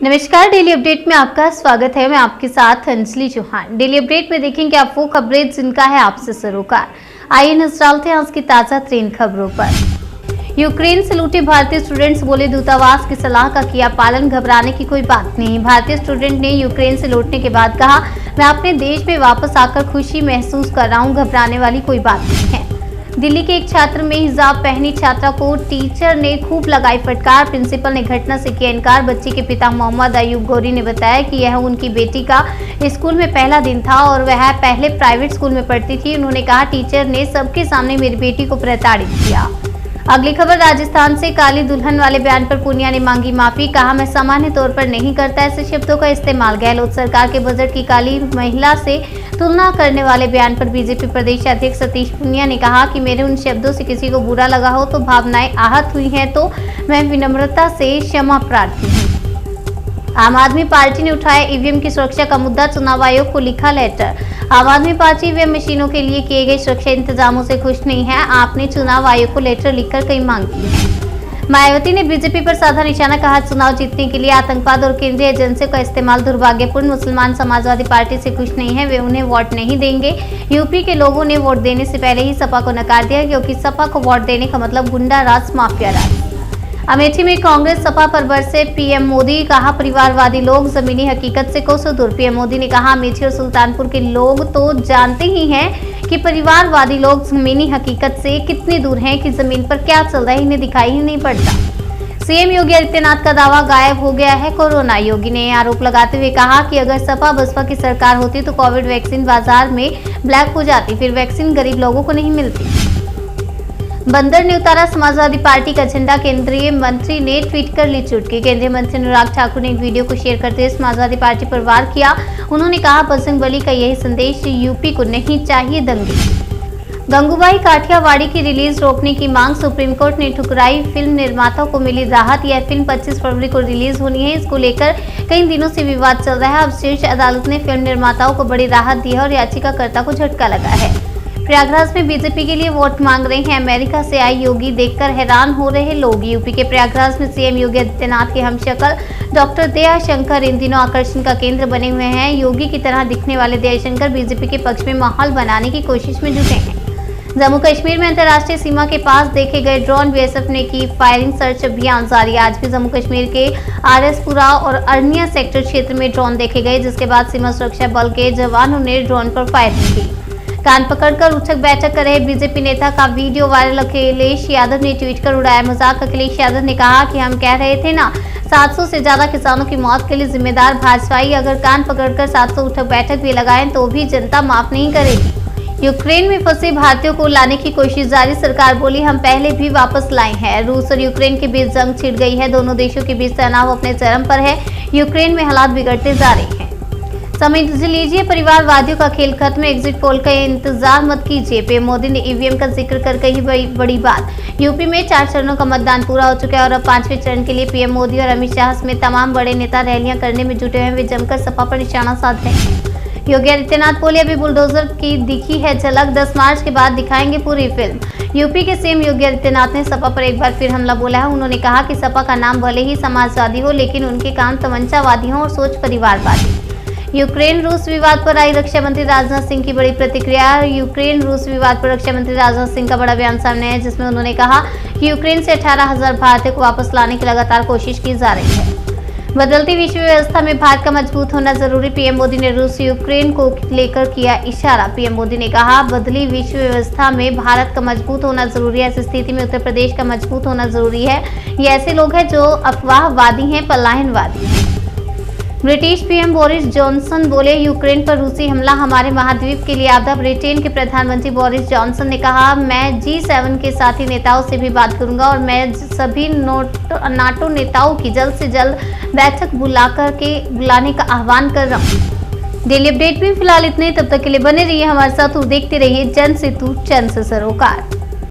नमस्कार, daily update में आपका स्वागत है। मैं आपके साथ अंजलि चौहान। डेली अपडेट में देखेंगे आप वो खबरें जिनका है आपसे सरोकार। आइए नजर डालते हैं आज की ताजा ट्रेन खबरों पर। यूक्रेन से लूटे भारतीय स्टूडेंट्स बोले, दूतावास की सलाह का किया पालन, घबराने की कोई बात नहीं। भारतीय स्टूडेंट ने यूक्रेन से लौटने के बाद कहा, मैं अपने देश में वापस आकर खुशी महसूस कर रहा हूँ, घबराने वाली कोई बात नहीं है। दिल्ली के एक छात्र में हिजाब पहनी छात्रा को टीचर ने खूब लगाई फटकार। प्रिंसिपल ने घटना से किया इनकार। बच्ची के पिता मोहम्मद अयूब गौरी ने बताया कि यह उनकी बेटी का स्कूल में पहला दिन था और वह पहले प्राइवेट स्कूल में पढ़ती थी। उन्होंने कहा, टीचर ने सबके सामने मेरी बेटी को प्रताड़ित किया। अगली खबर राजस्थान से। काली दुल्हन वाले बयान पर पूनिया ने मांगी माफी। कहा, मैं सामान्य तौर पर नहीं करता ऐसे शब्दों का इस्तेमाल। गहलोत सरकार के बजट की काली महिला से तुलना करने वाले बयान पर बीजेपी प्रदेश अध्यक्ष सतीश पूनिया ने कहा कि मेरे उन शब्दों से किसी को बुरा लगा हो तो भावनाएं आहत हुई हैं तो मैं विनम्रता से क्षमा प्रार्थी हूँ। आम आदमी पार्टी ने उठाया ईवीएम की सुरक्षा का मुद्दा। चुनाव आयोग को लिखा लेटर। आम आदमी पार्टी ईवीएम मशीनों के लिए किए गए सुरक्षा इंतजामों से खुश नहीं है। आपने चुनाव आयोग को लेटर लिखकर कई मांग की है। मायावती ने बीजेपी पर साधा निशाना। कहा, चुनाव जीतने के लिए आतंकवाद और केंद्रीय एजेंसियों का इस्तेमाल दुर्भाग्यपूर्ण। मुसलमान समाजवादी पार्टी से खुश नहीं है, वे उन्हें वोट नहीं देंगे। यूपी के लोगों ने वोट देने से पहले ही सपा को नकार दिया, क्योंकि सपा को वोट देने का मतलब गुंडा राज, माफिया राज। अमेठी में कांग्रेस सपा पर बरसे पीएम मोदी। कहा, परिवारवादी लोग जमीनी हकीकत से कोसों दूर। पीएम मोदी ने कहा, अमेठी और सुल्तानपुर के लोग तो जानते ही हैं कि परिवारवादी लोग जमीनी हकीकत से कितने दूर हैं, कि जमीन पर क्या चल रहा है इन्हें दिखाई ही नहीं पड़ता। सीएम योगी आदित्यनाथ का दावा, गायब हो गया है कोरोना। योगी ने आरोप लगाते हुए कहा कि अगर सपा बसपा की सरकार होती तो कोविड वैक्सीन बाजार में ब्लैक हो जाती, फिर वैक्सीन गरीब लोगों को नहीं मिलती। बंदर ने उतारा समाजवादी पार्टी का झंडा। केंद्रीय मंत्री ने ट्वीट कर ली चुटकी। केंद्रीय मंत्री अनुराग ठाकुर ने एक वीडियो को शेयर करते हुए समाजवादी पार्टी पर वार किया। उन्होंने कहा, बजरंग बली का यही संदेश, यूपी को नहीं चाहिए दंगे। गंगूबाई काठियावाड़ी की रिलीज रोकने की मांग। सुप्रीम कोर्ट ने ठुकराई। फिल्म निर्माताओं को मिली राहत। यह फिल्म 25 फरवरी को रिलीज होनी है। इसको लेकर कई दिनों से विवाद चल रहा है। अब शीर्ष अदालत ने फिल्म निर्माताओं को बड़ी राहत दी है और याचिकाकर्ता को झटका लगा है। प्रयागराज में बीजेपी के लिए वोट मांग रहे हैं। अमेरिका से आए योगी देखकर हैरान हो रहे लोग। यूपी के प्रयागराज में सीएम योगी आदित्यनाथ के हमशक्ल डॉक्टर दयाशंकर इन दिनों आकर्षण का केंद्र बने हुए हैं। योगी की तरह दिखने वाले दयाशंकर बीजेपी के पक्ष में माहौल बनाने की कोशिश में जुटे हैं। जम्मू कश्मीर में अंतर्राष्ट्रीय सीमा के पास देखे गए ड्रोन। बीएसएफ ने की फायरिंग। सर्च अभियान जारी। आज भी जम्मू कश्मीर के आरएसपुरा और अरनिया सेक्टर क्षेत्र में ड्रोन देखे गए, जिसके बाद सीमा सुरक्षा बल के जवानों ने ड्रोन पर फायरिंग की। कान पकड़कर उठक बैठक कर रहे बीजेपी नेता का वीडियो वायरल। अखिलेश यादव ने ट्वीट कर उड़ाया मजाक। अखिलेश यादव ने कहा कि हम कह रहे थे ना, 700 से ज्यादा किसानों की मौत के लिए जिम्मेदार भाजपाई। अगर कान पकड़कर 700 उठक बैठक भी लगाएं तो भी जनता माफ नहीं करेगी। यूक्रेन में फंसे भारतीयों को लाने की कोशिश जारी। सरकार बोली, हम पहले भी वापस लाए हैं। रूस और यूक्रेन के बीच जंग छिड़ गई है। दोनों देशों के बीच तनाव अपने चरम पर है। यूक्रेन में हालात बिगड़ते जा रहे हैं। समझ लीजिए, परिवारवादियों का खेल खत्म। एग्जिट पोल का इंतजार मत कीजिए। पीएम मोदी ने ईवीएम का जिक्र कर कही बड़ी बात। यूपी में 4 चरणों का मतदान पूरा हो चुका है और अब 5वें चरण के लिए पीएम मोदी और अमित शाह समेत तमाम बड़े नेता रैलियां करने में जुटे हैं। वे जमकर सपा पर निशाना साध रहे हैं। योगी आदित्यनाथ बोले, अभी बुलडोजर की दिखी है झलक, 10 मार्च के बाद दिखाएंगे पूरी फिल्म। यूपी के सीएम योगी आदित्यनाथ ने सपा पर एक बार फिर हमला बोला है। उन्होंने कहा कि सपा का नाम भले ही समाजवादी हो, लेकिन उनके काम तमंचावादी हो और सोच परिवारवादी। यूक्रेन रूस विवाद पर आई रक्षा मंत्री राजनाथ सिंह की बड़ी प्रतिक्रिया। यूक्रेन रूस विवाद पर रक्षा मंत्री राजनाथ सिंह का बड़ा बयान सामने है, जिसमें उन्होंने कहा कि यूक्रेन से 18,000 भारतीयों को वापस लाने की लगातार कोशिश की जा रही है। बदलती विश्व व्यवस्था में भारत का मजबूत होना जरूरी। पीएम मोदी ने रूस यूक्रेन को लेकर किया इशारा। पीएम मोदी ने कहा, बदली विश्व व्यवस्था में भारत का मजबूत होना जरूरी है। ऐसी स्थिति में उत्तर प्रदेश का मजबूत होना जरूरी है। ये ऐसे लोग हैं जो अफवाहवादी हैं, पलायनवादी हैं। ब्रिटिश पीएम बोरिस जॉनसन बोले, यूक्रेन पर रूसी हमला हमारे महाद्वीप के लिए आपदा। ब्रिटेन के प्रधानमंत्री बोरिस जॉनसन ने कहा, मैं G7 के साथी नेताओं से भी बात करूंगा और मैं सभी नाटो नेताओं की जल्द से जल्द बैठक बुलाने का आह्वान कर रहा हूँ। डेली अपडेट में फिलहाल इतने। तब तक के लिए बने रहिए हमारे साथ और देखते रहिए जन सेतु जन से सरोकार।